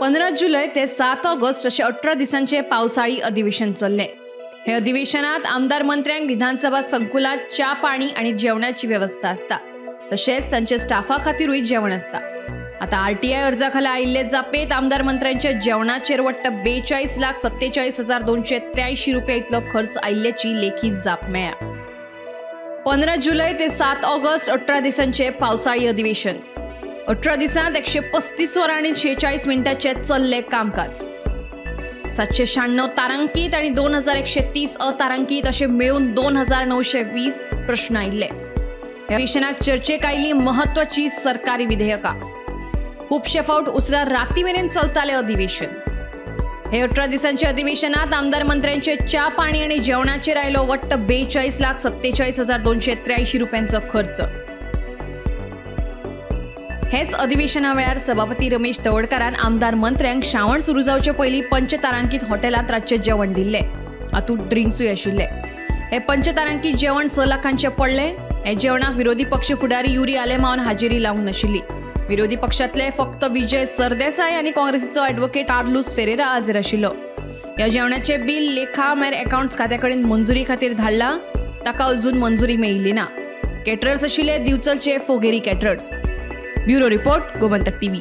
15 जुलै ते 7 ऑगस्ट असे 18 दिसांचे पावसाळी अधिवेशन चल्ले। हे अधिवेशनात आमदार मंत्र्यांक विधानसभा संकुलात च्या पाणी आणि जेवणाची व्यवस्था असता, तसेच त्यांचे स्टाफा खातीरूय जेवण असता। आता आरटीआय अर्जाखाला आयिल्ले जापेत आमदार मंत्र्यांच्या जेवणाचेर वट्ट 42,47,283 रुपया इतलो खर्च आयिल्ल्याची लेखी जाप मेळ्ळ्या। 15 जुलै ते 7 ऑगस्ट 18 दिसांचे पावसाळी अधिवेशन। 18 दिसांत 135 वरां आणि 46 मिनिटांचे चल्ले कामकाज। 796 तारांकीत आणि 2130 अतारांकीत असे मिळून 2920 प्रश्न आयिल्ले। ह्या अधिवेशनाक चर्चेक आयिल्ली महत्वाची सरकारी विधेयकां। खूबशे फावट उसरा राती मेरेन चलताले अधिवेशन। हे 18 दिसांच्या अधिवेशनात आमदार मंत्र्यांचे च्या पाणी आणि जेवणाचेर आयलो वट्ट 42,47,283 रुपयांचो खर्च। हेच अधिवेशना वेळार सभापती रमेश तवडकारान आमदार मंत्र्यांक श्रावण सुरू जावचे पयलीं पंचतारांकीत हॉटेलांत रातचे जेवण दिल्ले। हातूंत ड्रिंक्सूय आशिल्ले। हे पंचतारांकीत जेवण 6 लाखांचे पडले। हे जेवणाक विरोधी पक्ष फुडारी युरी आलेमावन हाजेरी लावंक नाशिल्ली। विरोधी पक्षातले फक्त विजय सरदेसाई आणि काँग्रेसीचो ॲडव्होकेट आर्लूस फेरेरा हाजीर आशिल्लो। ह्या जेवणाचे बिल लेखा मागीर अकाउंट्स खात्याकडेन मंजुरी खातीर धाडला, ताका अजून मंजुरी मेळिल्ली ना। कॅटरर्स आशिल्ले दिवचलचे Phogeri caterers. Bureau report, Gomantak TV.